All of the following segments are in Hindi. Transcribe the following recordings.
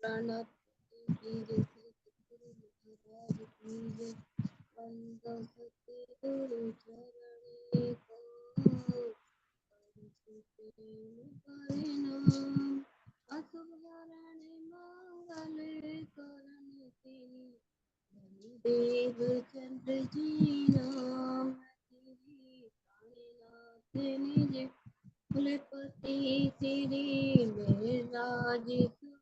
प्रणति कीजे सतगुरु महाराज की जय। वंदो सतगुरु चरणे को, प्रेम परिणाम असुभ हरण मंगल करण तेनी। देव चंद्र जी नाम तेरी प्राणनाथ निज कुलपति तेरी मेराज सुपना।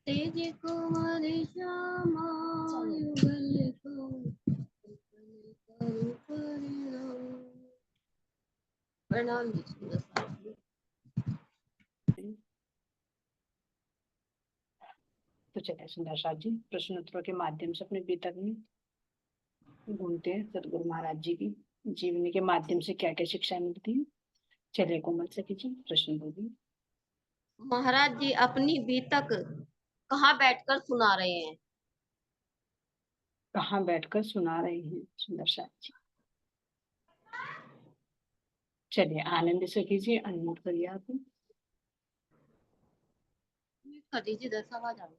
तेज कुंवर श्यामा युगल को करू परिणाम। प्रणाम जी सुंदर साहब जी। तो चलिए सुंदर साहब जी प्रश्नोत्तरों के माध्यम से अपने बीतक में घूमते हैं। सतगुरु महाराज जी की जीवनी के माध्यम से क्या क्या शिक्षा मिलती है। चलिए कोमल सखी जी प्रश्न बोलिए। महाराज जी अपनी बीतक कहाँ बैठकर सुना रहे हैं? कहाँ बैठकर सुना रहे हैं सुंदर साहब जी। चलिए आनंद सखी जी अनम्यूट करिए आप। कर दीजिए 10 आवाज आ गई।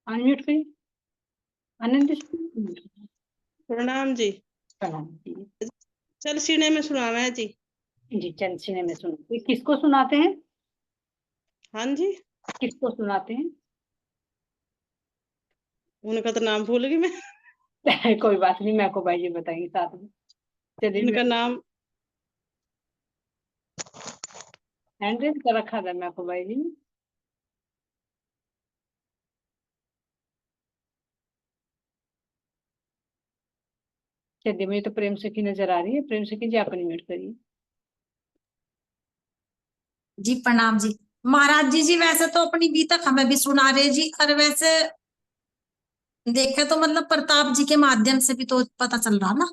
अनम्यूट करिए आनंद। प्रणाम जी। प्रणाम जी। चल सीने में सुनावे है जी। जी चल सीने में सुनाते। किसको सुनाते हैं? हाँ जी किसको सुनाते हैं? उनका तो नाम भूल गई मैं। कोई बात नहीं मैं को भाई जी बताएंगे साथ में। चलिए उनका नाम हैंड रेज कर रखा था मैं को भाई जी ने। चलिए मुझे तो प्रेम सखी नजर आ रही है। प्रेम सखी जी आप अनम्यूट करिए। जी प्रणाम जी। महाराज जी वैसे तो अपनी बीतक हमें भी सुना रहे जी, और वैसे देखे तो मतलब प्रताप जी के माध्यम से भी तो पता चल रहा ना।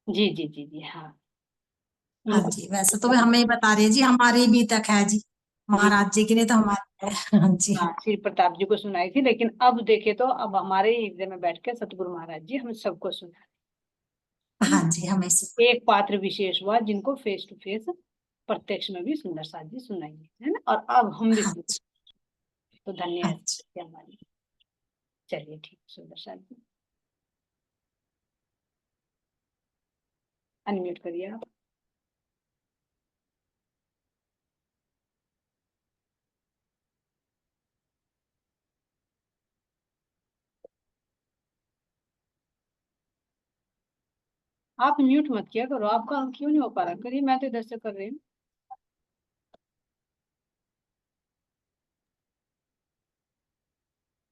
जी जी जी जी हाँ हाँ उनको जी वैसे तो वे हमें ही बता रहे जी, हमारी बीतक है जी। जी महाराज जी की नहीं तो हमारी है। हाँ जी हाँ श्री प्रताप जी को सुनाई थी, लेकिन अब देखे तो अब हमारे ही हृदय में बैठ के सतगुरु महाराज जी हम सबको सुना है हाँ ना। जी हमें एक पात्र विशेष हुआ जिनको फेस टू फेस प्रत्यक्ष में भी सुंदर साथ जी सुनाएंगे है ना, और अब हम भी हाँ सुन। जी तो धन्य हाँ है जी। हमारी। चलिए ठीक सुंदर साथ जी अनम्यूट करिए आप। आप म्यूट मत किया करो, आपका क्यों नहीं हो पा रहा? करिए मैं तो इधर से कर रही हूँ।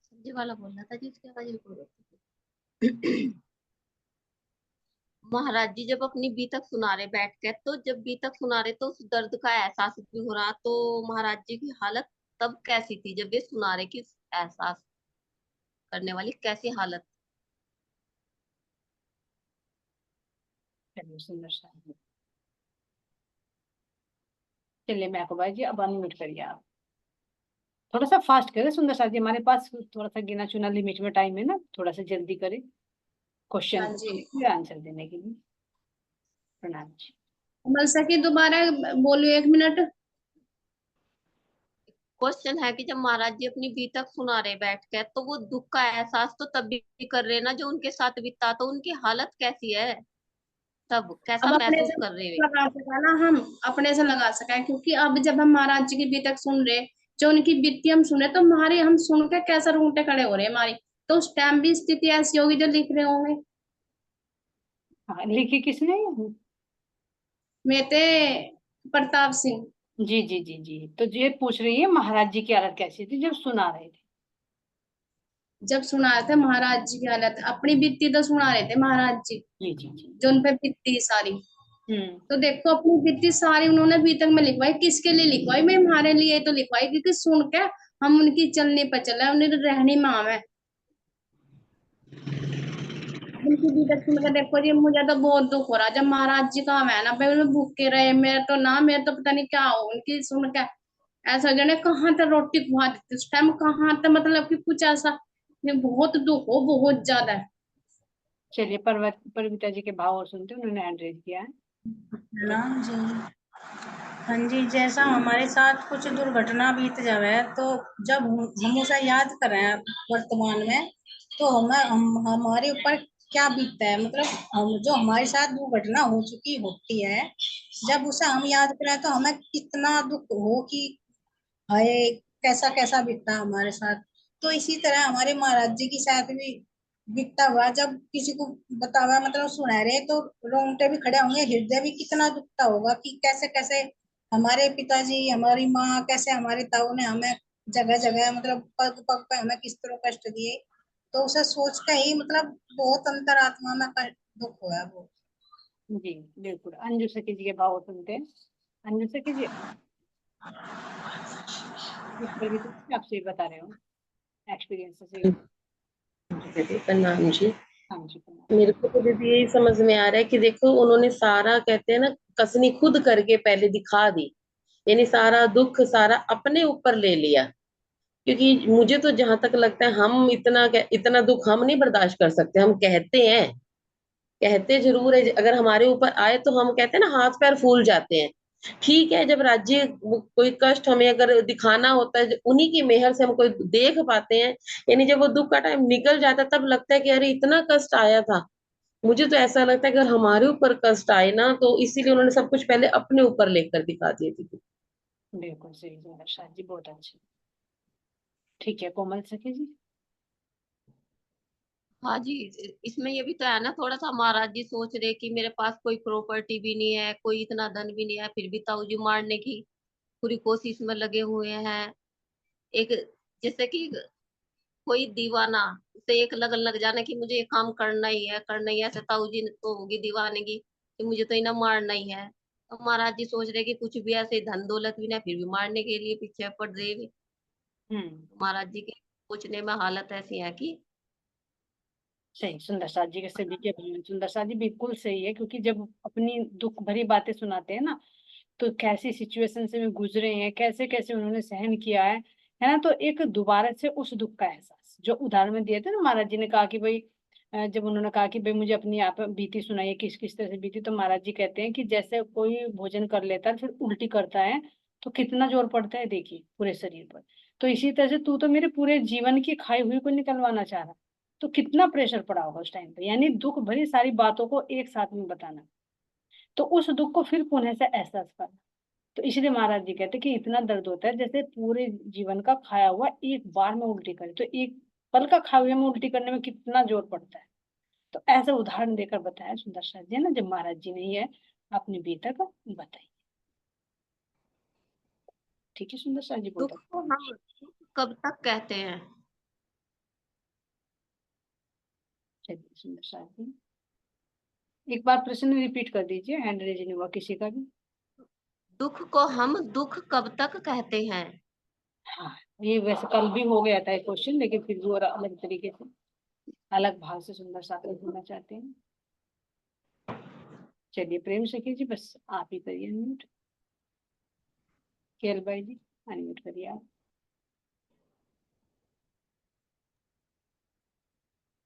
सब्जी वाला बोल रहा था जी उसके आवाज रिकॉर्ड होती थी। महाराज जी जब अपनी बीतक सुना रहे बैठ के, तो जब बीतक सुना रहे तो उस दर्द का एहसास भी हो रहा, तो महाराज जी की हालत तब कैसी थी जब ये सुना रहे कि एहसास करने वाली कैसी हालत? चलिए सुंदर साथ जी। चलिए मैं भाई जी अब अनम्यूट करिए आप। थोड़ा सा फास्ट करें सुंदर साथ जी, हमारे पास थोड़ा सा गिना चुना लिमिट में टाइम है ना, थोड़ा सा जल्दी करें क्वेश्चन हाँ जी को आंसर देने के लिए। प्रणाम जी। कमल सखी दोबारा बोलियो 1 मिनट। क्वेश्चन है कि जब महाराज जी अपनी बीतक सुना रहे बैठ के, तो वो दुख का एहसास तो तब भी कर रहे ना जो उनके साथ बीता, तो उनकी हालत कैसी है तब, कैसा अब अपने महसूस से कर रहे हैं? लगा सका ना, हम अपने से लगा सका, क्योंकि अब जब हम महाराज जी की बीतक सुन रहे, जो उनकी बीती हम सुने, तो हमारे हम सुन के कैसे रूंगटे खड़े हो रहे हैं हमारी। तो उस टाइम भी स्थिति ऐसी होगी जो लिख रहे होंगे। हाँ लिखी किसने? मैं थे प्रताप सिंह। जी जी जी जी तो ये पूछ रही है महाराज जी की हालत कैसी थी जब सुना रहे थे। जब सुना रहे थे महाराज जी की हालत, अपनी बीती तो सुना रहे थे महाराज जी, जी जी जी जो उन पे बीती सारी। हम्म तो देखो अपनी बीती सारी उन्होंने बीतक में लिखवाई, किसके लिए लिखवाई? मैं हमारे लिए तो लिखवाई, क्योंकि सुन के हम उनकी चलनी पर चले, उन्हें रहनी में आवे। उनकी बीतक सुन के देखो जी मुझे तो बहुत दुख हो रहा, जब महाराज जी का है ना भाई उन्हें भूखे रहे, मेरे तो ना, मेरे तो पता नहीं क्या हो उनकी सुन के। ऐसा जने कहाँ तक रोटी खुआ देती उस टाइम, कहाँ तक, मतलब कि कुछ ऐसा, ये बहुत दुख हो, बहुत ज्यादा। चलिए परविता जी के भाव और सुनते हैं, उन्होंने हैंड रेज किया है। प्रणाम जी। हाँ जी, जैसा हमारे साथ कुछ दुर्घटना बीत जावे तो जब हम उसे याद करें वर्तमान में, तो हमारे ऊपर क्या बीतता है, मतलब हम जो हमारे साथ दुर्घटना हो चुकी होती है, जब उसे हम याद करें तो हमें कितना दुख हो कि हाय कैसा कैसा बीतता हमारे साथ। तो इसी तरह हमारे महाराज जी के साथ भी बीतता हुआ जब किसी को बतावा, मतलब सुना रहे, तो रोंगटे भी खड़े होंगे, हृदय भी कितना दुखता होगा कि कैसे कैसे हमारे पिताजी, हमारी माँ, कैसे हमारे ताऊ ने हमें जगह जगह, मतलब पग पग पे हमें किस तरह कष्ट दिए। तो उसे सोच के ही मतलब बहुत अंतरात्मा में दुख हुआ वो। जी बिल्कुल। अंजू सखी जी के भाव सुनते हैं। अंजू सखी जी, इस पर भी तो आपसे ही बता रहे हो एक्सपीरियंस से। दीदी प्रणाम जी। हाँ जी प्रणाम। मेरे को तो दीदी यही समझ में आ रहा है कि देखो उन्होंने सारा, कहते हैं ना, कसनी खुद करके पहले दिखा दी, यानी सारा दुख सारा अपने ऊपर ले लिया। क्योंकि मुझे तो जहां तक लगता है हम इतना दुख हम नहीं बर्दाश्त कर सकते। हम कहते हैं, कहते जरूर है, अगर हमारे ऊपर आए तो हम कहते हैं ना हाथ पैर फूल जाते हैं। ठीक है, जब कोई कष्ट हमें अगर दिखाना होता है, उन्हीं की मेहर से हम कोई देख पाते हैं, यानी जब वो दुख का टाइम निकल जाता है तब लगता है कि अरे इतना कष्ट आया था। मुझे तो ऐसा लगता है कि अगर हमारे ऊपर कष्ट आए ना, तो इसीलिए उन्होंने सब कुछ पहले अपने ऊपर लेकर दिखा दिए थे। बिल्कुल सही शायद जी, बहुत अच्छी। ठीक है कोमल सखी जी। हाँ जी, इसमें ये भी तो है ना, थोड़ा सा महाराज जी सोच रहे कि मेरे पास कोई प्रॉपर्टी भी नहीं है, कोई इतना धन भी नहीं है, फिर भी ताऊ जी मारने की पूरी कोशिश में लगे हुए हैं। एक, जैसे कि कोई दीवाना, उसे एक लगन लग जाना कि मुझे ये काम करना ही है, करना ही है, ऐसे ताऊ जी तो होगी दीवाने की कि मुझे तो इन्हें मारना ही है। तो महाराज जी सोच रहे कि कुछ भी ऐसे धन दौलत भी नहीं, फिर भी मारने के लिए पीछे पड़ रहे। हम्म। महाराज जी के सोचने में हालत ऐसी है कि सही, सुंदर साथ जी के सभी के भाव। सुंदर साथ जी बिल्कुल सही है, क्योंकि जब अपनी दुख भरी बातें सुनाते हैं ना, तो कैसी सिचुएशन से वे गुजरे हैं, कैसे कैसे उन्होंने सहन किया है ना, तो एक दोबारा से उस दुख का एहसास, जो उदाहरण में दिए थे ना, महाराज जी ने कहा कि भाई जब उन्होंने कहा कि भाई मुझे अपनी आप बीती सुनाइए, किस किस तरह से बीती, तो महाराज जी कहते हैं कि जैसे कोई भोजन कर लेता है फिर उल्टी करता है, तो कितना जोर पड़ता है देखिए पूरे शरीर पर। तो इसी तरह से तू तो मेरे पूरे जीवन की खाई हुई को निकलवाना चाह रहा, तो कितना प्रेशर पड़ा होगा उस टाइम पे, यानी दुख भरी सारी बातों को एक साथ में बताना, तो उस दुख को फिर पुनः से एहसास करना। तो इसलिए महाराज जी कहते हैं कि इतना दर्द होता है जैसे पूरे जीवन का खाया हुआ एक बार में उल्टी करे, तो एक पल का खाया हुआ में उल्टी करने में कितना जोर पड़ता है। तो ऐसा उदाहरण देकर बताया सुंदर शाह जी ना, जब महाराज जी ने ये अपनी बेटा का बताई। ठीक है सुंदर शाह जी, बहुत दुख को हम कब तक कहते हैं? चलिए सुंदर शाह जी एक बार प्रश्न रिपीट कर दीजिए, हैंड रेज नहीं हुआ किसी का भी। दुख को हम दुख कब तक कहते हैं? हाँ, ये वैसे कल भी हो गया था एक क्वेश्चन, लेकिन फिर भी और अलग तरीके से, अलग भाव से सुंदर साथ बोलना चाहते हैं। चलिए प्रेम सखी जी बस आप ही करिए अनम्यूट। केल भाई जी अनम्यूट करिए आप।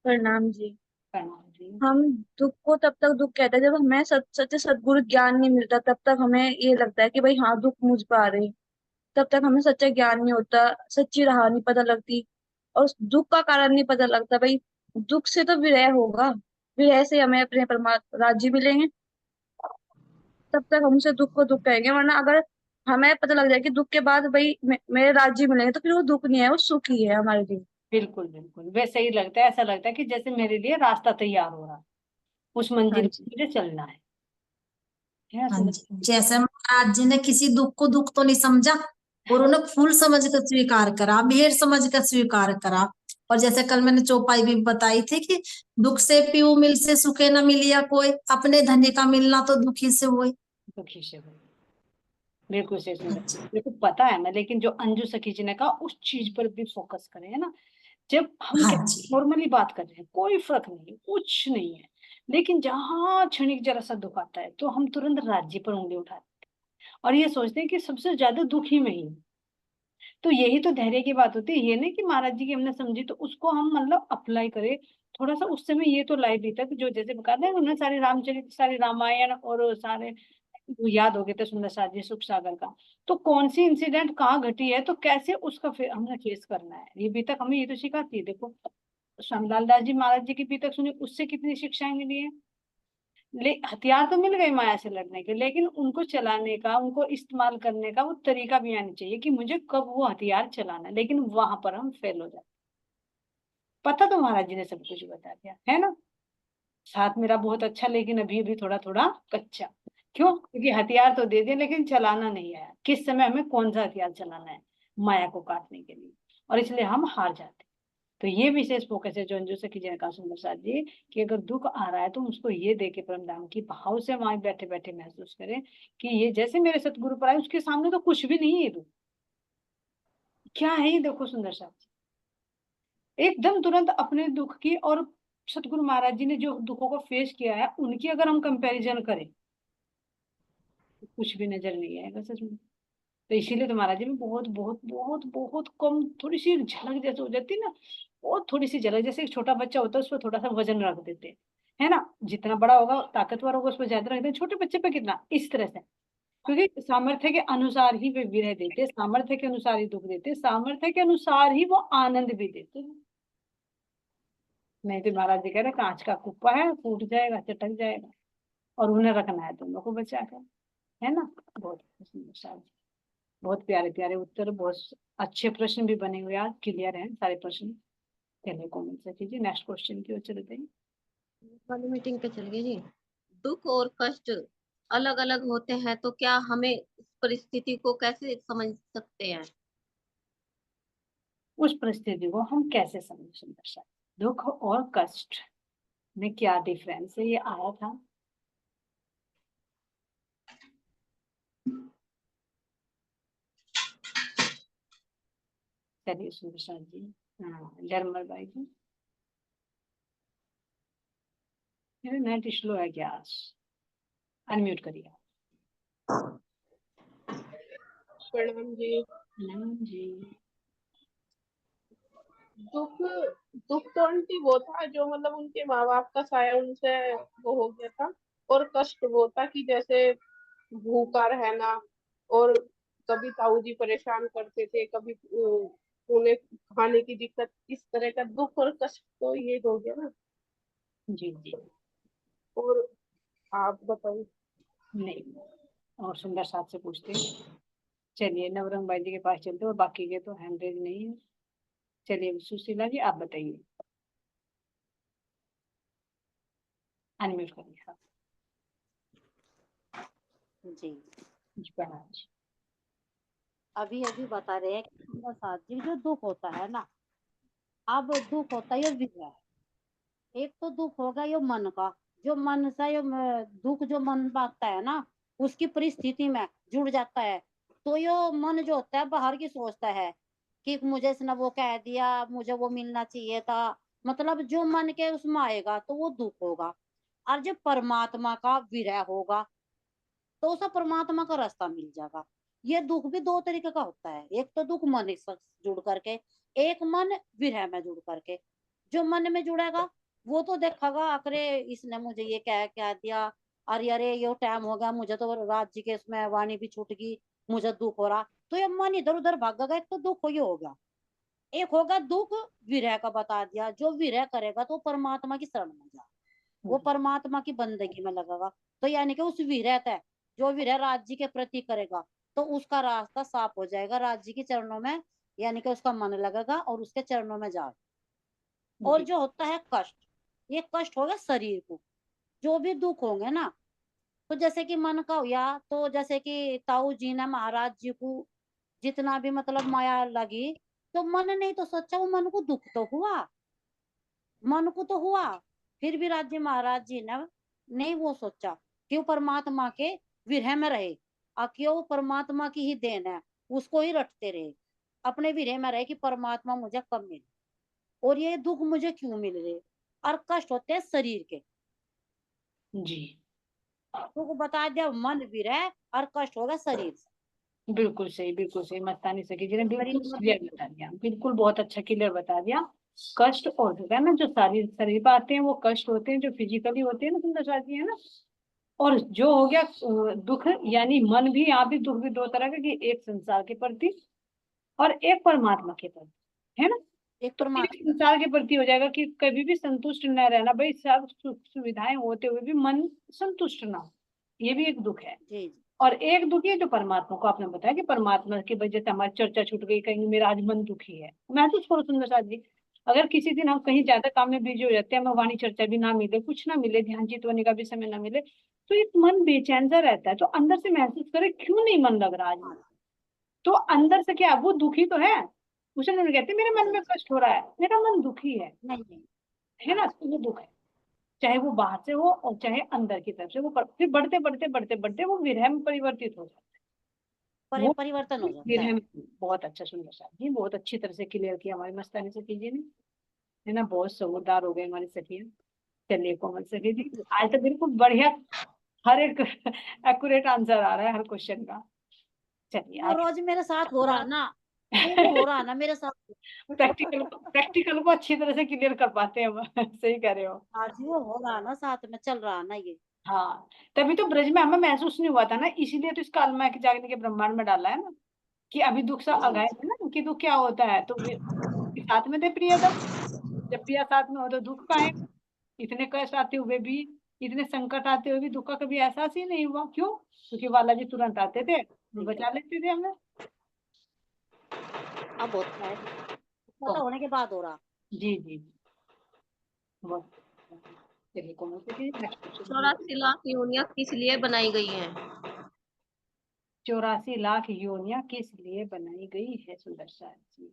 प्रणाम जी। प्रणाम जी। हम दुख को तब तक दुख कहते हैं जब हमें सच्चे सद्गुरु ज्ञान नहीं मिलता, तब तक हमें ये लगता है कि भाई हाँ दुख मुझ पर आ रही। तब तक हमें सच्चा ज्ञान नहीं होता, सच्ची राह नहीं पता लगती, और उस दुख का कारण नहीं पता लगता। भाई दुख से तो विरह होगा, विरह से हमें अपने परमात्मा राज्य मिलेंगे, तब तक हम उसे दुख को दुख कहेंगे। वरना अगर हमें पता लग जाए कि दुख के बाद भाई मेरे राज्य मिलेंगे, तो फिर वो दुख नहीं है, वो सुख ही है हमारे लिए। बिल्कुल बिल्कुल वैसे ही लगता है, ऐसा लगता है कि जैसे मेरे लिए रास्ता तैयार हो रहा, उस हाँ मंजिल जी। पे मुझे चलना है ना हाँ सुंदर। जी, जैसे महाराज जी ने किसी दुख को दुख तो नहीं समझा, और उन्हें फूल समझ कर स्वीकार करा, मेहर समझ कर स्वीकार करा। और जैसे कल मैंने चौपाई भी बताई थी कि दुख से पीऊ मिल से सुखे न मिलिया कोई, अपने धनी का मिलना तो दुखी से हुए। दुखी से हो, बिल्कुल से हाँ सुंदर। जी। मेरे को पता है ना, लेकिन जो अंजू सखी जी ने कहा उस चीज पर भी फोकस करें, है ना। जब हम हाँ जी। नॉर्मली बात कर रहे हैं, कोई फर्क नहीं, कुछ नहीं है, लेकिन जहां क्षणिक जरा सा दुख आता है तो हम तुरंत राज्य पर उंगली उठाते हैं और ये सोचते हैं कि सबसे ज्यादा दुखी में ही। तो यही तो धैर्य की बात होती है, ये नहीं कि महाराज जी की हमने समझी तो उसको हम मतलब अप्लाई करें। थोड़ा सा उस समय ये तो लाइव भी था कि जो जैसे बता दें उन्होंने सारे रामचरित, सारे रामायण और सारे वो याद हो गए थे सुंदर साथ जी सुख सागर का। तो कौन सी इंसिडेंट कहाँ घटी है तो कैसे उसका हमने फेस करना है, ये बीतक हमें ये तो सिखाती है। देखो श्यामलाल दास जी महाराज जी की बीतक सुनी, उससे कितनी शिक्षाएं मिली है। हथियार तो मिल गए माया से लड़ने के, लेकिन उनको चलाने का, उनको इस्तेमाल करने का वो तरीका भी आना चाहिए कि मुझे कब वो हथियार चलाना है। लेकिन वहां पर हम फेल हो जाते। पता तो महाराज जी ने सब कुछ बता दिया है ना, साथ मेरा बहुत अच्छा लेकिन अभी अभी थोड़ा थोड़ा कच्चा। क्यों? क्योंकि हथियार तो दे दिए लेकिन चलाना नहीं आया, किस समय हमें कौन सा हथियार चलाना है माया को काटने के लिए, और इसलिए हम हार जाते। तो ये विशेष फोकस है जो अंजू सखी जी ने कहा सुंदर साथ जी कि अगर दुख आ रहा है तो उसको ये दे के परमधाम की भाव से वहां बैठे बैठे महसूस करें कि ये जैसे मेरे सतगुरु पर आए, उसके सामने तो कुछ भी नहीं है। दुख क्या है ये देखो सुंदर साथ जी, एकदम तुरंत अपने दुख की और सतगुरु महाराज जी ने जो दुखों को फेस किया है उनकी अगर हम कंपैरिजन करें तो कुछ भी नजर नहीं आएगा सच में। तो इसीलिए तो महाराज जी में बहुत बहुत बहुत बहुत कम थोड़ी सी झलक जैसे हो जाती है ना, बहुत थोड़ी सी झलक, जैसे एक छोटा बच्चा होता है उस पर थोड़ा सा वजन रख देते हैं, है ना, जितना बड़ा होगा ताकतवर होगा उस पर ज्यादा रख देते, छोटे बच्चे पे कितना, इस तरह से। क्योंकि सामर्थ्य के अनुसार ही वे विरह देते, सामर्थ्य के अनुसार ही दुख देते, सामर्थ्य के अनुसार ही वो आनंद भी देते हैं। नहीं तो महाराज जी कह रहे कांच का कुप्पा है, फूट जाएगा, चटक जाएगा, और उन्हें रखना है तुम लोग को बचा कर, है ना। बहुत सुंदर साहब, बहुत प्यारे प्यारे उत्तर, बहुत अच्छे प्रश्न भी बने हुए, आज क्लियर हैं सारे प्रश्न। चलिए कमेंट से कीजिए, नेक्स्ट क्वेश्चन की ओर चलते हैं। वाली मीटिंग पे चल गई जी। दुख और कष्ट अलग अलग होते हैं तो क्या हमें उस परिस्थिति को कैसे समझ सकते हैं? उस परिस्थिति को हम कैसे समझ सुंदर साहब, दुख और कष्ट में क्या डिफरेंस है, ये आया था। चलिए सुंदर साहब जी, हाँ जरमल भाई जी, मेरा नेट स्लो है क्या, अनम्यूट करिए। प्रणाम जी। प्रणाम जी। दुख दुख तो आंटी वो था जो मतलब उनके माँ बाप का साया उनसे वो हो गया था, और कष्ट वो था कि जैसे भूखा रहना, और कभी ताऊ जी परेशान करते थे, कभी उन्हें खाने की दिक्कत, इस तरह का दुख और कष्ट तो ये हो गया ना। जी जी। और आप बताइए। नहीं, और सुंदर साहब से पूछते हैं। चलिए नवरंग भाई जी के पास चलते, और बाकी के तो हैंड रेज नहीं है। चलिए सुशीला जी आप बताइए, अनम्यूट करिए। जी जी प्रणाम जी। अभी अभी बता रहे हैं कि हमारे साथ जी जो दुख होता है ना, अब दुख होता है ये विरह। एक तो दुख होगा ये मन का, जो मन से ये दुख जो मन बांधता है ना, उसकी परिस्थिति में जुड़ जाता है। तो ये मन जो होता है बाहर की सोचता है कि मुझे इसने वो कह दिया, मुझे वो मिलना चाहिए था, मतलब जो मन के उसमें आएगा तो वो दुख होगा। और जब परमात्मा का विरह होगा तो उसे परमात्मा का रास्ता मिल जाएगा। ये दुख भी दो तरीके का होता है, एक तो दुख मन से जुड़ करके, एक मन विरह में जुड़ करके। जो मन में जुड़ेगा वो तो देखेगा अरे इसने मुझे ये क्या दिया, अरे अरे ये टाइम हो गया, मुझे तो राज्य के इसमें वाणी भी छूट गई, मुझे दुख हो रहा, तो ये मन इधर उधर भागेगा। एक तो दुख ये होगा, एक होगा दुख विरह का बता दिया। जो विरह करेगा तो परमात्मा की शरण में जा, वो परमात्मा की बंदगी में लगेगा। तो यानी कि उस विरह तय जो विरह राज्य के प्रति करेगा तो उसका रास्ता साफ हो जाएगा राज्य के चरणों में, यानी कि उसका मन लगेगा और उसके चरणों में जा। और जो होता है कष्ट, ये कष्ट होगा शरीर को। जो भी दुख होंगे ना, तो जैसे कि मन का हुआ, तो जैसे कि ताऊ जी ने महाराज जी को जितना भी मतलब माया लगी, तो मन नहीं तो सोचा, वो मन को दुख तो हुआ, मन को तो हुआ, फिर भी राज्य महाराज जी ने नहीं वो सोचा कि वो परमात्मा के विरह में रहे, और क्यों वो परमात्मा की ही देन है, उसको ही रटते रहे, अपने विरह में रहे कि परमात्मा मुझे कब मिले और ये दुख मुझे क्यों मिल रहे। और कष्ट होते हैं शरीर के। जी तो बता दिया मन विरह और कष्ट होगा शरीर से। बिल्कुल सही, बिल्कुल सही। मस्तानी सखी जी ने बिल्कुल शरीर क्लियर बता दिया, बिल्कुल बहुत अच्छा क्लियर बता दिया। कष्ट और है ना जो शरीर शरीर पर आते हैं वो कष्ट होते हैं, जो फिजिकली होते हैं ना सुंदर साथी है ना, और जो हो गया दुख, यानी मन भी, यहाँ भी दुख भी दो तरह का, कि एक संसार के प्रति और एक परमात्मा के प्रति, है ना। एक तो ये परमात्मा। संसार के प्रति हो जाएगा कि कभी भी संतुष्ट न रहना, भाई सब सुख सुविधाएं होते हुए भी मन संतुष्ट ना हो, ये भी एक दुख है। जी जी। और एक दुखी है जो परमात्मा को आपने बताया कि परमात्मा की वजह से हमारी चर्चा छूट गई, कहीं मेरा आज मन दुखी है। महसूस करो सुंदर साथ जी, अगर किसी दिन हम कहीं ज्यादा काम में बिजी हो जाते हैं, हमें वाणी चर्चा भी ना मिले, कुछ ना मिले, ध्यान चित होने का भी समय ना मिले, तो एक मन बेचैन सा रहता है। तो अंदर से महसूस करे क्यों नहीं मन लग रहा आज, तो अंदर से क्या, वो दुखी तो है, उसे नहीं कहते मेरे मन जी में जी। कष्ट हो रहा है, मेरा मन दुखी है नहीं। है ना। तो वो दुख है, चाहे वो बाहर से हो और चाहे अंदर की तरफ से, वो फिर बढ़ते बढ़ते बढ़ते बढ़ते वो विरह में परिवर्तित हो जाता है। वो परिवर्तन हो जाता विरह है। में, बहुत अच्छा सुंदर साहब जी, बहुत अच्छी तरह से क्लियर किया हमारी मस्तानी सखी जी ने, है ना। बहुत समझदार हो गए हमारी सखियां। चलिए कोमल सखी जी, आज तो बिल्कुल बढ़िया, हर एक एक्यूरेट आंसर आ रहा है हर क्वेश्चन का। चलिए वो आगे। रोज मेरे साथ हो रहा ना, वो हो रहा ना मेरे साथ। प्रैक्टिकल को अच्छी तरह से क्लियर कर पाते हैं हम। सही कह रहे हो। आज वो हो रहा ना, साथ में चल रहा ना ये। हाँ, तभी तो ब्रज में हमें महसूस नहीं हुआ था ना, इसीलिए तो इसका अलमा के जागने के ब्रह्मांड में डाला है ना, कि अभी दुख सा जी अगाय जी। है ना, कि दुख क्या होता है, तो साथ में थे प्रियतम, जब प्रिया साथ में हो तो दुख का है। इतने कष्ट आते हुए भी, इतने संकट आते हुए भी दुख का कभी एहसास ही नहीं हुआ, क्यों? क्योंकि बालाजी तुरंत आते थे, वो बचा लेते थे हमें। अब होता है, पता होने के बाद हो रहा। जी जी, बहुत। चलिए कौन से की नेक्स्ट क्वेश्चन। 84 लाख योनियां किस लिए बनाई गई हैं? 84 लाख योनियां किस लिए बनाई गई है, सुंदर साहब जी।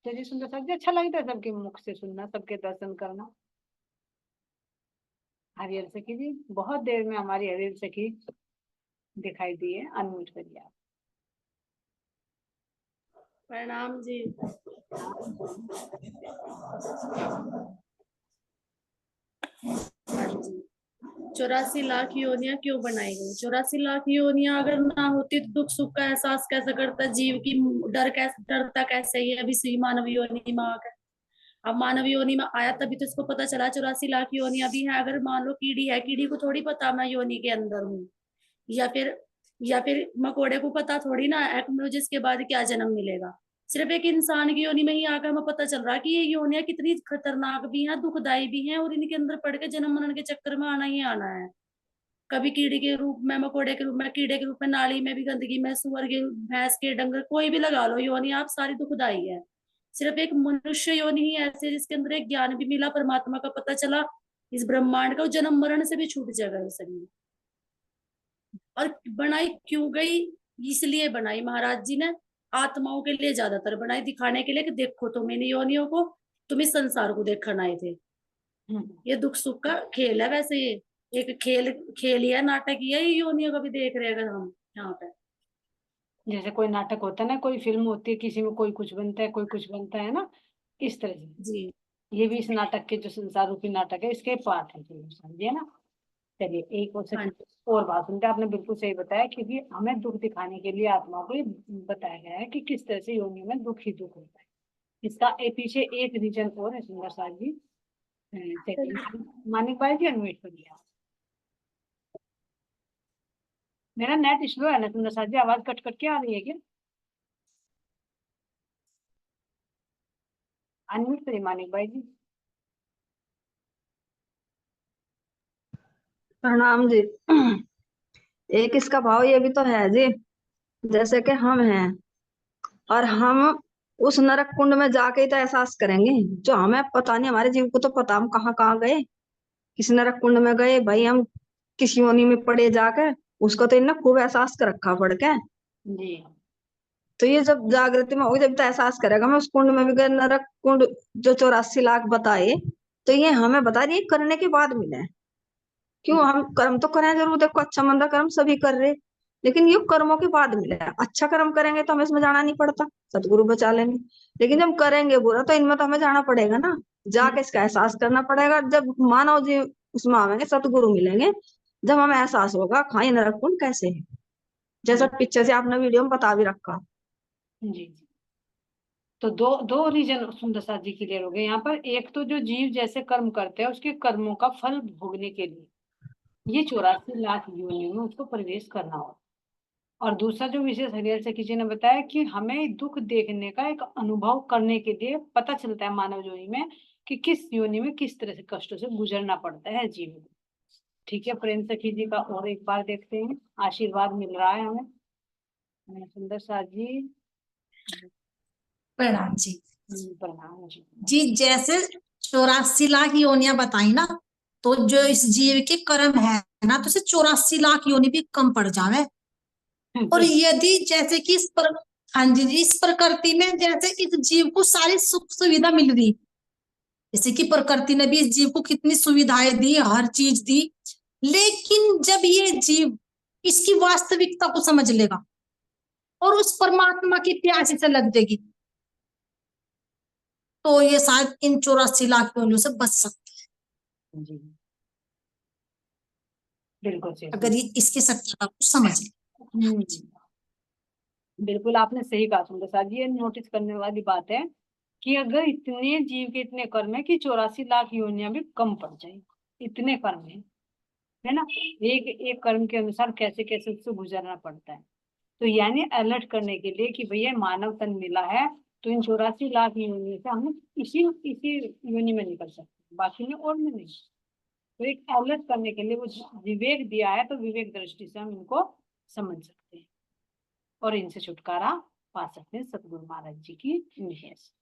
चलिए सुंदर साहब जी, अच्छा लगता है सबके मुख से सुनना, सबके दर्शन करना। हरिहर सखी जी, बहुत देर में हमारी हरिहर सखी दिखाई दी है, अनम्यूट करिए आप। प्रणाम जी। 84 लाख योनियां क्यों बनाई गई? 84 लाख योनियां अगर ना होती तो दुख सुख का एहसास कैसे करता जीव की, डरता कैसे ही अभी सी मानव योनि में आ गए। अब मानव योनि में आया तभी तो इसको पता चला 84 लाख योनियां भी है। अगर मान लो कीड़ी है, कीड़ी को थोड़ी पता मैं योनि के अंदर हूँ, या फिर मकोड़े को पता थोड़ी ना एक्नोलॉजिस के बाद क्या जन्म मिलेगा। सिर्फ एक इंसान की योनि में ही आकर हमें पता चल रहा है कि ये योनियां कितनी खतरनाक भी हैं, दुखदाई भी हैं, और इनके अंदर पड़ के जन्म मरण के चक्कर में आना ही आना है। कभी कीड़ी के रूप में, मकोड़े के रूप में, कीड़े के रूप में, नाली में भी गंदगी में, सुअर के, भैंस के, डंगर, कोई भी लगा लो योनि आप, सारी दुखदाई है। सिर्फ एक मनुष्य योनि ही ऐसे है जिसके अंदर एक ज्ञान भी मिला, परमात्मा का पता चला, इस ब्रह्मांड का जन्म मरण से भी छूट जाएगा शरीर। और बनाई क्यों गई? इसलिए बनाई महाराज जी ने, आत्माओं के लिए ज्यादातर बनाई, दिखाने के लिए कि देखो तुम इन योनियों को, तुम इस संसार को देखने आए थे। ये दुख सुख का खेल है, वैसे ये एक खेल ही है, नाटक ही है, ये योनियों का भी देख रहे हैं अगर हम यहाँ पे। जैसे कोई नाटक होता है ना, कोई फिल्म होती है, किसी में कोई कुछ बनता है, कोई कुछ बनता है ना, इस तरह से जी ये भी इस नाटक के, जो संसार रूपी नाटक है, इसके पार्ट है, समझिए ना। चलिए एक और बात सुनते हैं, आपने बिल्कुल सही बताया, क्योंकि हमें दुख दिखाने के लिए आत्मा को ये बताया गया है कि किस तरह से योनि में दुख ही दुख होता है। इसका पीछे एक रीजन और है सुंदर साहब जी। मानिक भाई जी अनम्यूट कर दिया। मेरा नेट स्लो है ना सुंदर साहब जी, आवाज कट कट के आ रही है क्या? अनम्यूट करिए मानिक भाई जी। प्रणाम जी। एक इसका भाव ये भी तो है जी, जैसे कि हम हैं और हम उस नरक कुंड में जाके ही तो एहसास करेंगे, जो हमें पता नहीं, हमारे जीव को तो पता हम कहाँ कहाँ गए, किस नरक कुंड में गए भाई, हम किस योनि में पड़े जाकर, उसको तो इतना खूब एहसास कर रखा पड़ के। जी तो ये जब जागृति में होगी जब तो एहसास करेगा, मैं उस कुंड में भी गए, नरक कुंड जो 84 लाख बताए, तो ये हमें बता रही करने के बाद मिले। क्यों? हम कर्म तो करें जरूर, देखो अच्छा मंदा कर्म सभी कर रहे, लेकिन ये कर्मों के बाद मिले। अच्छा कर्म करेंगे तो हमें इसमें जाना नहीं पड़ता, सतगुरु बचा लेंगे, लेकिन जब करेंगे बुरा तो इनमें तो हमें जाना पड़ेगा ना, जाके इसका एहसास करना पड़ेगा। जब मानव जी उसमें आवेंगे, सतगुरु मिलेंगे, जब हमें एहसास होगा हाँ ये नरक कुंड कैसे है, जैसा पीछे से आपने वीडियो में बता भी रखा। जी। तो दो रीजन सुंदर साथ जी क्लियर हो गए यहाँ पर। एक तो जो जीव जैसे कर्म करते हैं उसके कर्मों का फल भोगने के लिए, ये 84 लाख योनियों में उसको प्रवेश करना हो। और दूसरा जो विशेष हरियल सखी जी ने बताया कि हमें दुख देखने का एक अनुभव करने के लिए पता चलता है मानव योनि में कि किस योनि में किस तरह से कष्टों से गुजरना पड़ता है जीव को। ठीक है, प्रेम सखी जी का और एक बार देखते हैं, आशीर्वाद मिल रहा है हमें। सुंदर साथ जी, प्रणाम जी। प्रणाम जी। जी जैसे 84 लाख योनियां बताई ना, तो जो इस जीव के कर्म है ना, तो इसे 84 लाख योनि भी कम पड़ जावे। और यदि जैसे कि हाँ जी, इस प्रकृति में जैसे इस जीव को सारी सुख सुविधा मिल रही, जैसे कि प्रकृति ने भी इस जीव को कितनी सुविधाएं दी, हर चीज दी, लेकिन जब ये जीव इसकी वास्तविकता को समझ लेगा और उस परमात्मा की प्यास से लग जाएगी, तो ये शायद इन 84 लाख योनियों से बच सकते हैं। जी बिल्कुल सही, अगर ये इसकी सत्यता को समझ ले। बिल्कुल आपने सही कहा सुंदर साथ जी। ये नोटिस करने वाली बात है कि अगर इतने जीव के इतने कर्म है कि 84 लाख योनियां भी कम पड़ जाए, इतने कर्म है ना, एक एक कर्म के अनुसार कैसे कैसे उससे गुजरना पड़ता है। तो यानी अलर्ट करने के लिए कि भैया मानव तन मिला है, तो इन 84 लाख योनियों से हम इसी इसी योनि में निकल सकते हैं, बाकी में और में नहीं। तो एक अलर्ट करने के लिए वो विवेक दिया है, तो विवेक दृष्टि से हम इनको समझ सकते हैं और इनसे छुटकारा पा सकते हैं सतगुरु महाराज जी की मेहर से।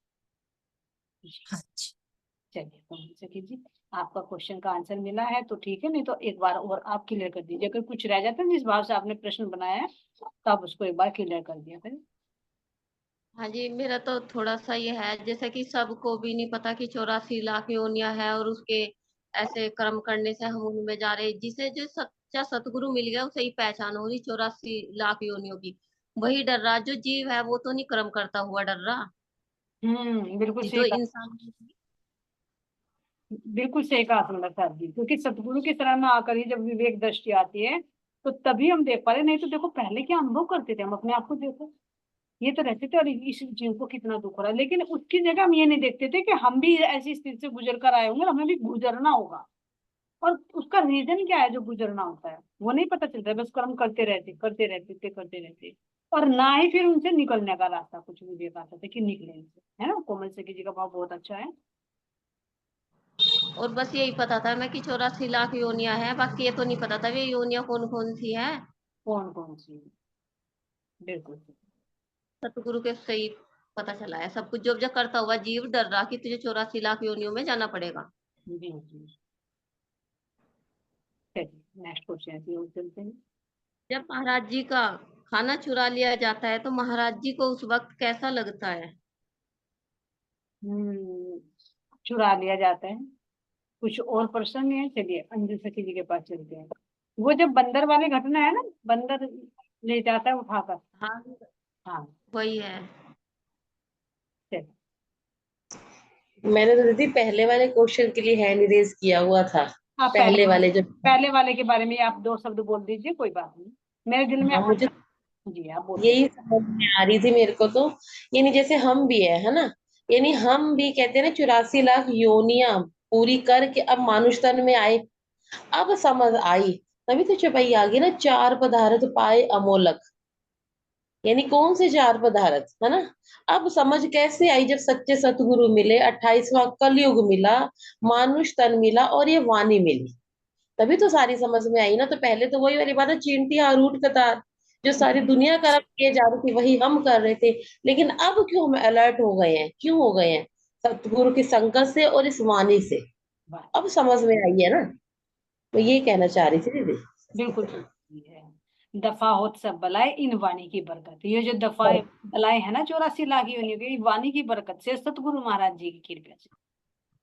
चलिए सखी जी, आपका क्वेश्चन का आंसर मिला है तो ठीक है, नहीं तो एक बार और आप क्लियर कर दीजिए। अगर कुछ रह जाता है जिस भाव से आपने प्रश्न बनाया है तो आप उसको एक बार क्लियर कर दिया करें। हाँ जी, मेरा तो थोड़ा सा ये है, जैसे कि सबको भी नहीं पता कि 84 लाख योनियां है और उसके ऐसे कर्म करने से हम उनमें जा रहे, जिसे जो सच्चा सतगुरु मिल गया उसे ही पहचान हो रही 84 लाख योनियों की। वही डर रहा, जो जीव है वो तो नहीं कर्म करता हुआ डर रहा। बिल्कुल सही जो कहा, इंसान बिल्कुल सही कहा सुंदर साहब जी। क्योंकि सतगुरु की शरण में आकर ही जब विवेक दृष्टि आती है तो तभी हम देख पा रहे, नहीं तो देखो पहले क्या अनुभव करते थे हम अपने आप को, देखो ये तो रहते थे और इस जीव को कितना दुख हो रहा है, लेकिन उसकी जगह हम ये नहीं देखते थे कि हम भी ऐसी स्थिति से गुजर कर आए होंगे, हमें भी गुजरना होगा। और उसका रीजन क्या है जो गुजरना होता है वो नहीं पता चलता है, बस कर्म करते रहते और ना ही फिर उनसे निकलने का रास्ता कुछ भी देख आता था कि निकले इनसे, है ना। कोमल सखी जी का भाव बहुत अच्छा है। और बस यही पता था मैं कि 84 लाख योनियां हैं, बाकी ये तो नहीं पता था ये योनियां कौन कौन सी है। कौन कौन सी, बिल्कुल सतगुरु के सही पता चला है सब कुछ। जब जब करता हुआ जीव डर रहा कि तुझे 84 लाख योनियों में जाना पड़ेगा। जी जी। चलिए नेक्स्ट क्वेश्चन चलते हैं। जब महाराज जी का खाना चुरा लिया जाता है तो महाराज जी को उस वक्त कैसा लगता है? चुरा लिया जाता है, कुछ और प्रश्न है? चलिए अंजू सखी जी के पास चलते हैं। वो जब बंदर वाली घटना है ना, बंदर ले जाता है उठाकर, हाँ हाँ वही है। चलिए। मैंने तो दीदी पहले वाले क्वेश्चन के लिए हैंड रेज किया हुआ था। हाँ पहले वाले जब पहले वाले के बारे में आप 2 शब्द बोल दीजिए, कोई बात नहीं, मेरे दिल में हाँ, मुझे जी आप बोल यही समझ में आ रही थी मेरे को तो। यानी जैसे हम भी है ना, यानी हम भी कहते हैं ना 84 लाख योनियां पूरी करके अब मानुष तन में आए, अब समझ आई। तभी तो चौपाई आ गई ना, 4 पदार्थ पाए अमोलक। यानी कौन से 4 पदार्थ, है ना। अब समझ कैसे आई, जब सच्चे सतगुरु मिले, 28वां कलयुग मिला, मानुष तन मिला और ये वाणी मिली, तभी तो सारी समझ में आई ना। तो पहले तो वही वाली बात है, चींटी हरूट कतार, जो सारी दुनिया कर्म किए जा रही थी वही हम कर रहे थे। लेकिन अब क्यों हम अलर्ट हो गए हैं, क्यों हो गए हैं? सतगुरु की संगत से और इस वाणी से अब समझ में आई है ना। तो ये कहना चाह रही थी दीदी। बिल्कुल है। दफा होत सब बलाए इन वाणी की बरकत, ये जो दफा बलाए है ना 84 लाख योनियों की, वाणी की बरकत से, सतगुरु महाराज जी की कृपा से,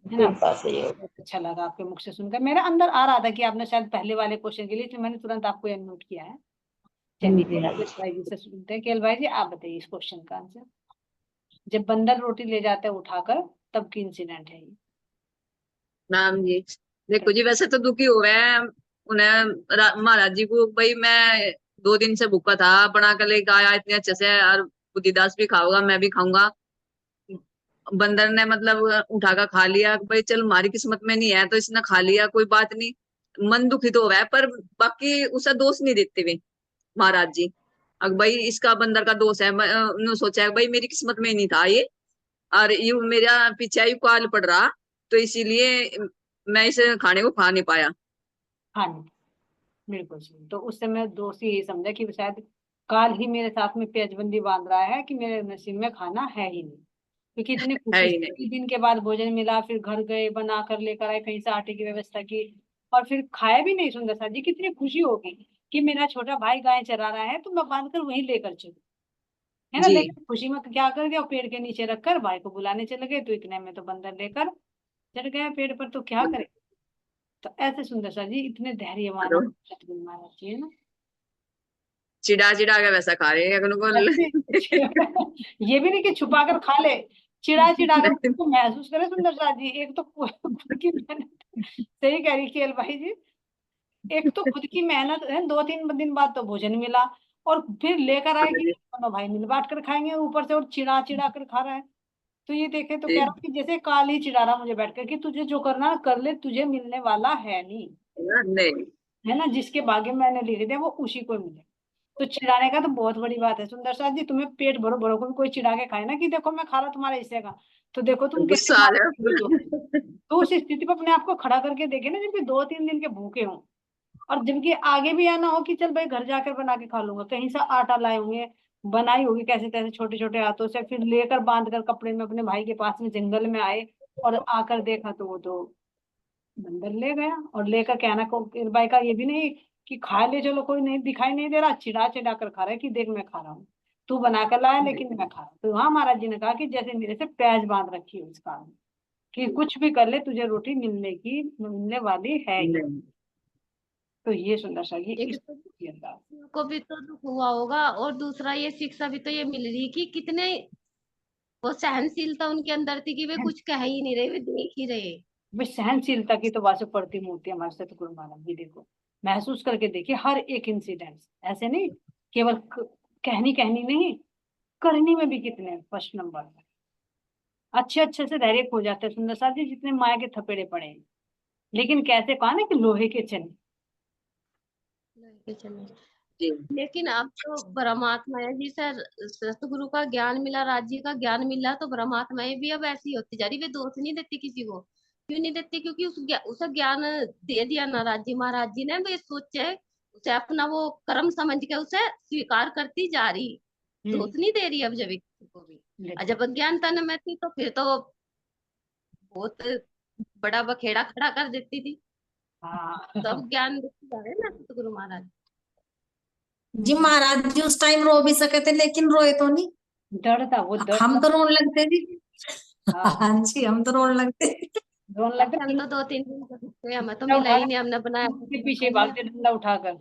है ना। बहुत अच्छा लगा आपके मुख से सुनकर, मेरे अंदर आ रहा था कि आपने शायद पहले वाले क्वेश्चन के लिए, इसलिए मैंने तुरंत आपको ये नोट किया है। चलिए भाई जी से सुनते हैं। केएल भाई जी आप बताइए इस क्वेश्चन का आंसर। जब बंदर रोटी ले जाता है उठाकर, तब की इंसिडेंट है ये? नाम जी, देखो जी वैसे तो दुखी हुए हैं उन्हें महाराज जी को, भाई मैं 2 दिन से भूखा था, बना कर लेके आया इतने अच्छे से, और बुद्धिदास भी खाऊंगा मैं भी खाऊंगा। बंदर ने मतलब उठाकर खा लिया, भाई चल हमारी किस्मत में नहीं है तो इसने खा लिया, कोई बात नहीं। मन दुखित हो रहा है, पर बाकी उसे दोष नहीं देते वे महाराज जी। अब भाई इसका बंदर का दोष है, उन्होंने सोचा है भाई मेरी किस्मत में नहीं था ये, और ये मेरा पीछे ही काल पड़ रहा, तो इसीलिए मैं इस खाने को खा नहीं पाया। हाँ बिल्कुल सही। तो उस समय दोस्त यही समझा कि शायद काल ही मेरे साथ में पेचबंदी बांध रहा है कि मेरे नसीब में खाना है ही नहीं, क्योंकि इतनी है खुशी ही से नहीं। 3 दिन के बाद भोजन मिला, फिर घर गए, बना कर लेकर आए, कहीं से आटे की व्यवस्था की, और फिर खाया भी नहीं। सुंदर सा जी कितनी खुशी होगी कि मेरा छोटा भाई गाय चरा रहा है तो मैं बांध कर वहीं लेकर चलूं, है ना। जी लेकिन खुशी में क्या कर दिया, पेड़ के नीचे रखकर भाई को बुलाने चले गए, तो इतने में तो बंदर लेकर चढ़ गया पेड़ पर, तो क्या करे। तो ऐसे सुंदर सा जी इतने धैर्यवान तो सतगुरु महाराज जी, है ना। चिढ़ा चिढ़ा के वैसा खा रहे हैं उनको। ये भी नहीं कि छुपा कर खा ले, चिड़ा चिड़ा कर तो महसूस करे। सुंदर सा जी एक तो खुद की मेहनत, सही कह रही खेल भाई जी, एक तो खुद की मेहनत है, 2-3 दिन बाद तो भोजन मिला, और फिर लेकर आए कि दोनों भाई मिल बांट कर खाएंगे, ऊपर से और चिड़ा चिड़ा कर खा रहा है। तो ये देखे तो कह रहा हूँ कि जैसे काल ही चिढ़ा रहा मुझे बैठकर कि तुझे जो करना है कर ले, तुझे मिलने वाला है नहीं, नहीं है ना। जिसके भाग्य में मैंने लिख दिया वो उसी को मिले। तो चिढ़ाने का तो बहुत बड़ी बात है सुंदर सा जी। तुम्हें पेट भरो भरो को भी कोई चिढ़ा के खाए ना कि देखो मैं खा रहा तुम्हारे हिस्से का, तो देखो तुम कैसे गुस्सा आ मारोगे तो। जाए। तो उस स्थिति पर अपने आप को खड़ा करके देखे ना, जबकि 2-3 दिन के भूखे हों, और जबकि आगे भी आना हो कि चल भाई घर जाकर बना के खा लूंगा, कहीं से आटा लाए होंगे, बनाई होगी कैसे तैसे छोटे छोटे हाथों से, फिर लेकर बांध कर कपड़े में अपने भाई के पास में जंगल में आए, और आकर देखा तो वो तो बंदर ले गया। और लेकर कहना को भाई का ये भी नहीं कि खा ले चलो, कोई नहीं दिखाई नहीं दे रहा, चिढ़ा चिढ़ा कर खा रहा है कि देख मैं खा रहा हूँ, तू बना कर लाया लेकिन मैं खा रहा हूँ। तो वहां महाराज जी ने कहा कि जैसे मेरे से पैज बांध रखी है उस कारण कि कुछ भी कर ले तुझे रोटी मिलने वाली है ही। नहीं। तो ये सुंदर सा ये एक इस तो अंदाज। को भी तो दुख हुआ होगा, और दूसरा ये शिक्षा भी तो ये मिल रही कि कितने वो सहनशीलता उनके अंदर थी कि वे कुछ कह ही नहीं रहे, वे देख ही रहे। भाई सहनशीलता की तो वासु पड़ती मूर्ति हमारे सतगुरु महाराज जी। देखो महसूस करके देखिए हर एक इंसिडेंट, ऐसे नहीं केवल कहनी कहनी नहीं, करनी में भी कितने फर्स्ट नंबर में अच्छे अच्छे से धैर्य खो जाते हैं सुंदर सा जी, जितने माया के थपेड़े पड़े हैं। लेकिन कैसे कहा ना कि लोहे के चने। जी लेकिन अब तो ब्रह्मात्माएं जी सर, सतगुरु का ज्ञान मिला, राज्य का ज्ञान मिला, तो ब्रह्मात्माएं भी अब ऐसी होती जा रही, वे दोष नहीं देती किसी को। क्यों नहीं देती? क्योंकि उसे ज्ञान दे दिया ना राज्य महाराज जी ने, वे सोचे उसे अपना वो कर्म समझ के उसे स्वीकार करती जा रही, दोष नहीं दे रही अब जब किसी को भी। और जब अज्ञानता न में थी तो फिर तो बहुत बड़ा बखेड़ा खड़ा कर देती थी। हाँ सब ज्ञान देते जा रहे हैं ना सतगुरु महाराज। जी महाराज जी उस टाइम रो भी सके थे लेकिन रोए तो नहीं। डर था, वो डर हम था। तो रोने लगते जी। हाँ हाँ जी हम तो रोने लगते। रोने लगते, हम तो 2-3 दिन से भूखे, हमें तो डंडा मिला ही उठाकर नहीं, हमने बनाया के तो पीछे खा लिया। भागते डंडा उठाकर।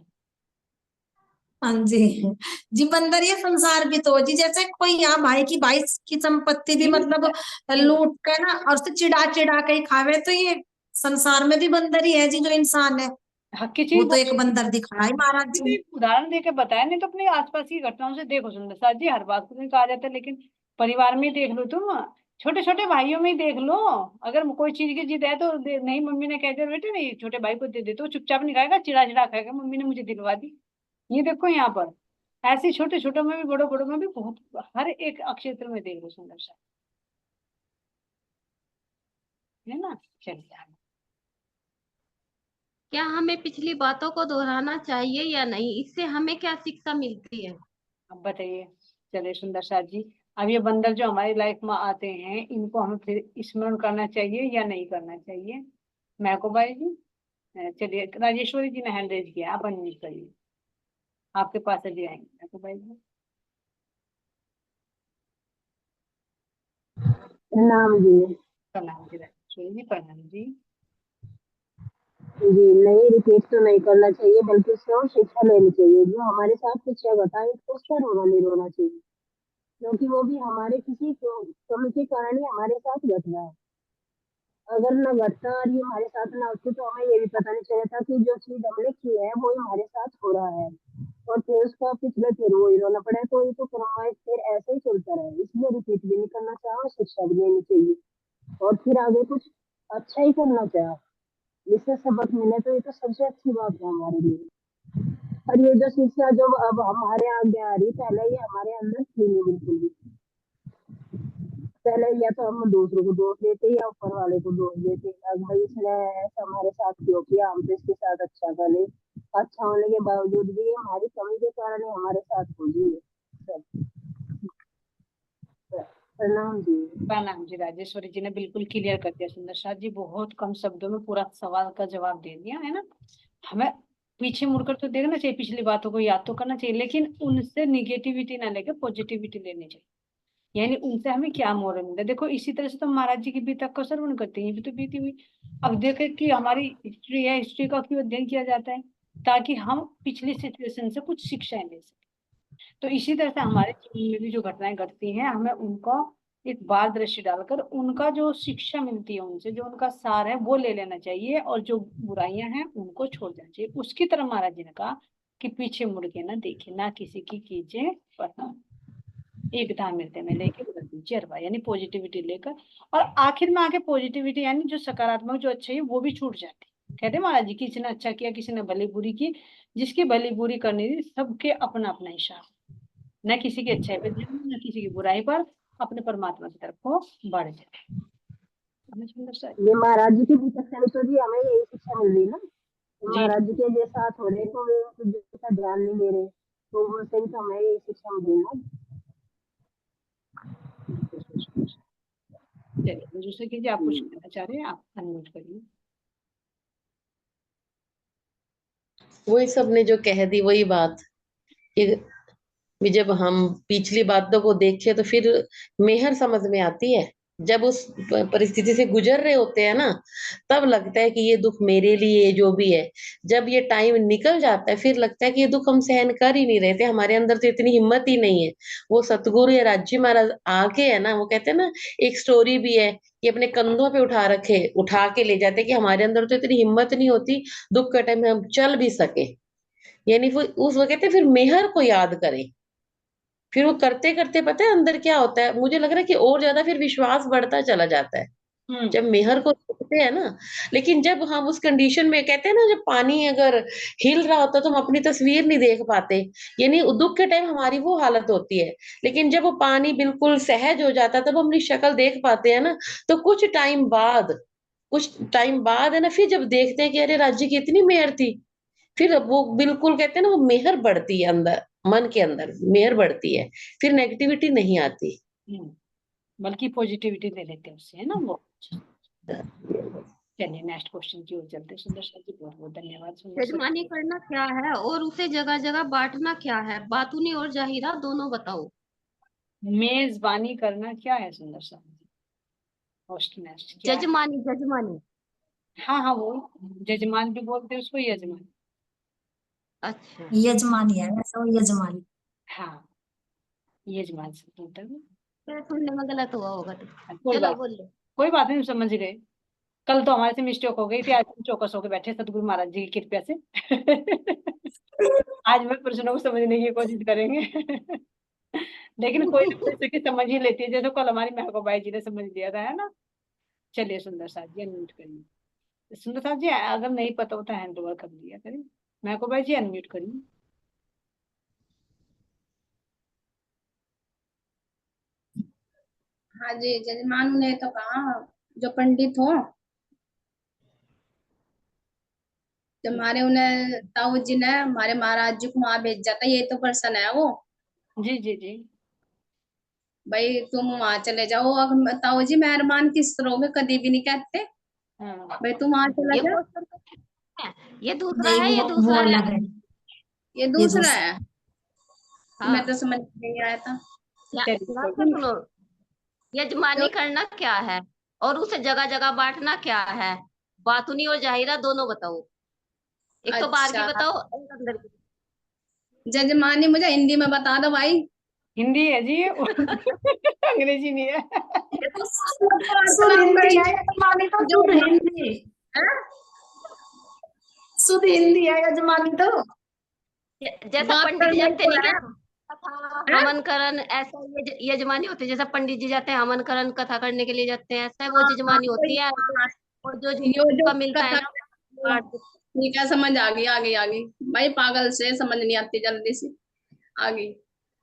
हाँ जी जी बंदर ये संसार भी तो जी, जैसे कोई यहाँ भाई की भाई की संपत्ति भी मतलब लूट कर ना और उससे चिढ़ा चिढ़ा के ही खावे, तो ये संसार में भी बंदर ही है जी जो इंसान है। हक की वो चीज तो एक बंदर दिखाया है महाराज जी तो ने। एक उदाहरण देकर बताया, नहीं तो अपने आसपास की घटनाओं से देखो सुंदर साथ जी। हर बात को नहीं कहा जाता, लेकिन परिवार में ही देख लो तुम, छोटे छोटे भाइयों में ही देख लो। अगर कोई चीज की जिद है तो नहीं, मम्मी ने कह दिया बेटे नहीं छोटे भाई को दे दे, तो चुपचाप नहीं खाएगा, चिड़ा चिड़ा खाएगा, मम्मी ने मुझे दिलवा दी। ये देखो यहाँ पर ऐसे छोटे छोटों में भी बड़ों बड़ों में भी बहुत, हर एक क्षेत्र में देख लो सुंदर सा, है ना। चलिए क्या हमें पिछली बातों को दोहराना चाहिए या नहीं? इससे हमें क्या शिक्षा मिलती है? अब बताइए। चलिए सुंदर साथ जी, अब ये बंदर जो हमारी लाइफ में आते हैं इनको हमें फिर स्मरण करना चाहिए या नहीं करना चाहिए? मैको भाई जी, चलिए राजेश्वरी जी ने हैंड रेज किया, आप अनम्यूट करिए, आपके पास अभी आएंगे मैको भाई जी। प्रणाम जी। प्रणाम जी राजेश्वरी जी, प्रणाम जी। जी नहीं, रिपीट तो नहीं करना चाहिए बल्कि उससे शिक्षा लेनी चाहिए। जो हमारे साथ कुछ बताए तो उसका रोना नहीं रोना चाहिए, क्योंकि वो भी हमारे किसी कमी के कारण ही हमारे साथ घट रहा है। अगर न घटता और ये हमारे साथ ना होती तो हमें ये भी पता नहीं चला था कि जो चीज हमने की है वो हमारे साथ हो रहा है, और फिर उसका पिछले फिर वो ही रोना पड़ा। तो ये तो क्रमवार फिर ऐसे ही चलता रहे, इसलिए रिपीट भी नहीं करना चाहिए और शिक्षा भी लेनी चाहिए, और फिर आगे कुछ अच्छा ही करना चाहिए। इससे सबक मिले तो ये तो सबसे अच्छी बात है हमारे लिए। और ये जो शिक्षा जो अब हमारे आगे आ रही, पहले ये हमारे अंदर थी नहीं बिल्कुल भी। पहले या तो हम दूसरों को दोष देते या ऊपर वाले को दोष देते, अब भाई इसने ऐसा हमारे साथ क्यों किया, हम तो इसके साथ अच्छा करे। अच्छा होने के बावजूद भी ये हमारी कमी के कारण ही हमारे साथ हो गई है सब। प्रणाम जी। प्रणाम जी। राजेश्वरी जी ने बिल्कुल क्लियर कर दिया सुंदर साथ जी, बहुत कम शब्दों में पूरा सवाल का जवाब दे दिया है ना। हमें पीछे मुड़कर तो देखना चाहिए, पिछली बातों को याद तो करना चाहिए, लेकिन उनसे निगेटिविटी ना लेकर पॉजिटिविटी लेनी चाहिए। यानी उनसे हमें क्या मोरल मिलता है। देखो इसी तरह से तो महाराज जी की बीतक का श्रवण करते हैं, ये भी तो बीती हुई। अब देखे कि हमारी हिस्ट्री है, हिस्ट्री का क्यों अध्ययन किया जाता है, ताकि हम पिछली सिचुएशन से कुछ शिक्षाएं ले सकें। तो इसी तरह से हमारे जीवन में भी जो घटनाएं घटती हैं, हमें उनका एक बार दृष्टि डालकर उनका जो शिक्षा मिलती है उनसे, जो उनका सार है वो ले लेना चाहिए, और जो बुराइयां हैं उनको छोड़ देना चाहिए। उसकी तरह महाराज जी ने कहा कि पीछे मुड़ के ना देखे, ना किसी की कीजिए पता, एक दाम मिलते में लेके बदल दीजिए अरबा, यानी पॉजिटिविटी लेकर। और आखिर में आके पॉजिटिविटी यानी जो सकारात्मक जो अच्छा है वो भी छूट जाती है। कहते महाराज जी किसी ने अच्छा किया, किसी ने भली बुरी की, जिसकी भली बुरी करनी थी सबके अपना अपना हिसाब, न किसी की अच्छाई पर ध्यान, न किसी की बुराई पर, अपने परमात्मा की तरफ को बढ़ जाए। ये महाराज जी की बीतक से तो जी हमें यही शिक्षा मिल रही ना, महाराज जी के जो साथ हो रहे तो वे उनको जैसा ध्यान नहीं दे रहे, तो उनसे भी तो हमें यही शिक्षा मिल रही ना। चलिए दूसरे कीजिए, आप कुछ कहना चाह रहे हैं, आप अनम्यूट करिए। वही सबने जो कह दी वही बात कि भी जब हम पिछली बातों को देखें तो फिर मेहर समझ में आती है। जब उस परिस्थिति से गुजर रहे होते हैं ना, तब लगता है कि ये दुख मेरे लिए जो भी है। जब ये टाइम निकल जाता है फिर लगता है कि ये दुख हम सहन कर ही नहीं रहे थे, हमारे अंदर तो इतनी हिम्मत ही नहीं है। वो सतगुरु या राजी महाराज आके है ना, वो कहते हैं ना, एक स्टोरी भी है कि अपने कंधों पे उठा के ले जाते कि हमारे अंदर तो इतनी हिम्मत नहीं होती दुख के टाइम में हम चल भी सके। यानी वो उस वो कहते हैं फिर मेहर को याद करें। फिर वो करते करते पता है अंदर क्या होता है, मुझे लग रहा है कि और ज्यादा फिर विश्वास बढ़ता चला जाता है जब मेहर को देखते हैं ना। लेकिन जब हम उस कंडीशन में, कहते हैं ना, जब पानी अगर हिल रहा होता तो हम अपनी तस्वीर नहीं देख पाते, यानी दुख के टाइम हमारी वो हालत होती है। लेकिन जब वो पानी बिल्कुल सहज हो जाता है तब हम अपनी शक्ल देख पाते हैं ना। तो कुछ टाइम बाद है ना, फिर जब देखते हैं कि अरे राज्य की इतनी मेहर थी, फिर वो बिल्कुल कहते हैं ना, वो मेहर बढ़ती है अंदर, मन के अंदर मेहर बढ़ती है, फिर नेगेटिविटी नहीं आती। बल्कि पॉजिटिविटी ले लेते हैं उससे, है ना वो। चलिए नेक्स्ट क्वेश्चन की ओर चलते हैं। सुंदर सर जी बहुत बहुत धन्यवाद। यजमानी करना क्या है और उसे जगह जगह बांटना क्या है, बातूनी और जाहिरा दोनों बताओ। मेजबानी करना क्या है सुंदर सर जी? नेक्स्ट जजमानी, जजमानी। हाँ हाँ, वो जजमान भी बोलते हैं उसको, यजमान। अच्छा, यजमानी है वैसे, वो यजमानी। हाँ यजमान से बोलते हैं। सुनने में गलत हुआ होगा तो कोई बात नहीं, समझ गए। कल तो हमारे से मिस्टेक हो गई थी, आज हम चौकस होकर बैठे सतगुरु महाराज जी की कृपा से। आज मैं प्रश्नों को समझने की कोशिश करेंगे। लेकिन कोई ना कोई की समझ ही लेती है, जैसे कल हमारी महको बाई जी ने समझ लिया था, है ना। चलिए सुंदर साथ जी अनम्यूट करिए। सुंदर साथ जी अगर नहीं पता होता हैंड ओवर कर दिया करिए। महको बाई जी अनम्यूट करिए। हाँ जी, जजमान ने तो कहा जो पंडित हो, तो हमारे उन्हें ताऊ जी ने हमारे महाराज जी को वहां भेज जाता, ये तो पर्सन है वो। जी जी जी। भाई तुम वहां चले जाओ। अब ताऊ जी मेहरबान किस तरह में कभी भी नहीं कहते, भाई तुम वहां चला जा। ये दूसरा है, ये दूसरा है, ये दूसरा है। मैं तो समझ नहीं आया था। सुनो, यजमानी करना क्या है और उसे जगह जगह बांटना क्या है, बातूनी और जाहिरा दोनों बताओ। एक तो बाहर की बताओ, एक अंदर की। जजमानी मुझे हिंदी में बता दो भाई। हिंदी है जी, अंग्रेजी नहीं है। शुद्ध हिंदी है यजमानी तो। जैसा पंडित जाते नहीं क्या हवन करण, ऐसा यजमानी होती है। जैसा पंडित जी जाते हैं हवन करण कथा करने के लिए जाते हैं, ऐसा वो यजमानी होती है। और जो का मिलता है ना ठीक है, समझ आ गई, आ गई, आ गई भाई, पागल से समझ नहीं आती जल्दी से, आ गई।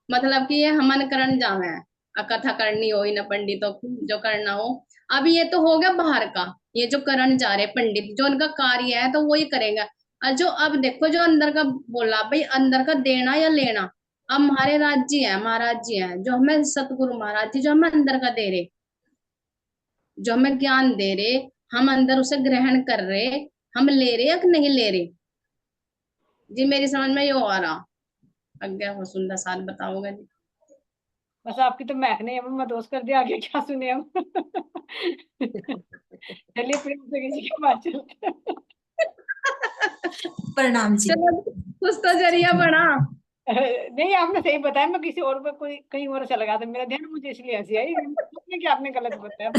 मतलब कि ये हमन करण जावे है, कथा करनी हो न पंडितों को जो करना हो। अब ये तो हो गया बाहर का, ये जो करण जा रहे पंडित, जो उनका कार्य है तो वो ही करेगा। और जो अब देखो जो अंदर का बोला भाई, अंदर का देना या लेना, अब हमारे राज्य है, महाराज जी है जो हमें सतगुरु महाराज जी जो हमें अंदर का दे रहे, जो हमें ज्ञान दे रहे, हम अंदर उसे ग्रहण कर रहे, हम ले रहे या नहीं ले रहे। जी मेरी समझ में ये आ रहा। अज्ञा वो सुंदर साथ बताओगे जी। बस आपकी तो महकने हम मैं दोस्त कर दिया, आगे क्या सुने हम। चलिए प्रेम से किसी के पास चलते हैं। प्रणाम जी। चलो कुछ तो जरिया बना। नहीं आपने सही बताया, मैं किसी और पे कोई कहीं और से लगा था मेरा ध्यान, मुझे इसलिए हंसी आई कि आपने गलत बताया।